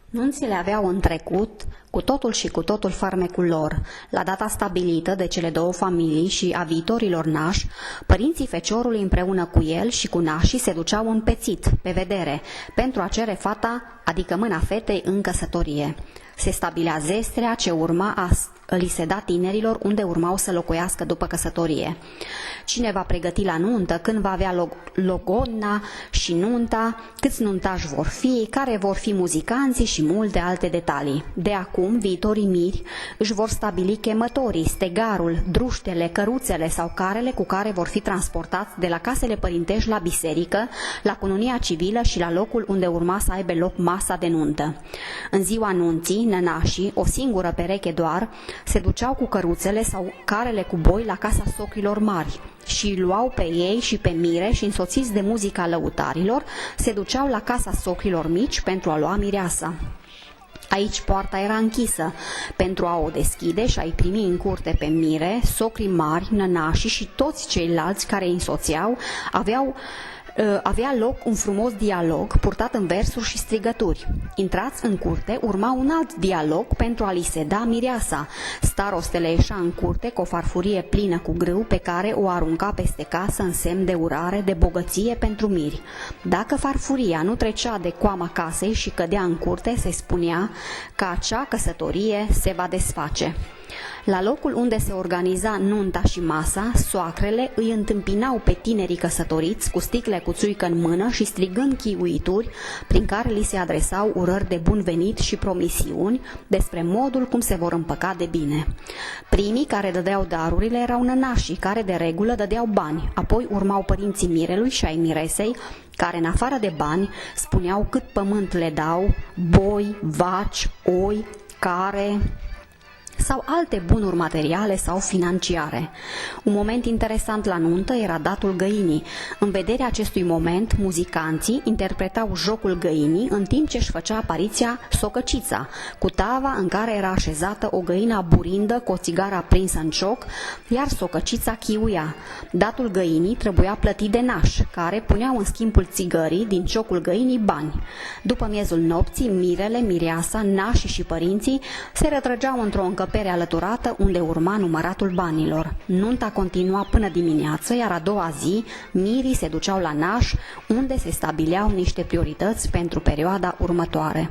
Nunțile aveau în trecut cu totul și cu totul farmecul lor. La data stabilită de cele două familii și a viitorilor nași, părinții feciorului împreună cu el și cu nașii se duceau în pețit, pe vedere, pentru a cere fata, adică mâna fetei, în căsătorie. Se stabilea zestrea ce urma li se da tinerilor unde urmau să locuiască după căsătorie. Cine va pregăti la nuntă, când va avea logodna și nunta, câți nuntași vor fi, care vor fi muzicanții și multe alte detalii. De acum, viitorii miri își vor stabili chemătorii, stegarul, druștele, căruțele sau carele cu care vor fi transportați de la casele părintești la biserică, la cununia civilă și la locul unde urma să aibă loc masa de nuntă. În ziua nunții, nănașii, o singură pereche doar, se duceau cu căruțele sau carele cu boi la casa socrilor mari și îi luau pe ei și pe mire și, însoțiți de muzica lăutarilor, se duceau la casa socrilor mici pentru a lua mireasa. Aici poarta era închisă. Pentru a o deschide și a-i primi în curte pe mire, socrii mari, nănașii și toți ceilalți care îi însoțeau avea loc un frumos dialog purtat în versuri și strigături. Intrați în curte, urma un alt dialog pentru a li se da mireasa. Starostele ieșea în curte cu o farfurie plină cu grâu pe care o arunca peste casă în semn de urare, de bogăție pentru miri. Dacă farfuria nu trecea de coama casei și cădea în curte, se spunea că acea căsătorie se va desface. La locul unde se organiza nunta și masa, soacrele îi întâmpinau pe tinerii căsătoriți cu sticle cu țuică în mână și strigând chiuituri prin care li se adresau urări de bun venit și promisiuni despre modul cum se vor împăca de bine. Primii care dădeau darurile erau nănașii, care de regulă dădeau bani, apoi urmau părinții mirelui și ai miresei, care în afară de bani spuneau cât pământ le dau, boi, vaci, oi, care sau alte bunuri materiale sau financiare. Un moment interesant la nuntă era datul găinii. În vederea acestui moment, muzicanții interpretau jocul găinii în timp ce își făcea apariția socăcița, cu tava în care era așezată o găină aburindă cu o țigară aprinsă în cioc, iar socăcița chiuia. Datul găinii trebuia plătit de naș, care puneau în schimbul țigării din ciocul găinii bani. După miezul nopții, mirele, mireasa, nașii și părinții se retrăgeau într-o încăpere alăturată unde urma număratul banilor. Nunta continua până dimineață, iar a doua zi mirii se duceau la naș, unde se stabileau niște priorități pentru perioada următoare.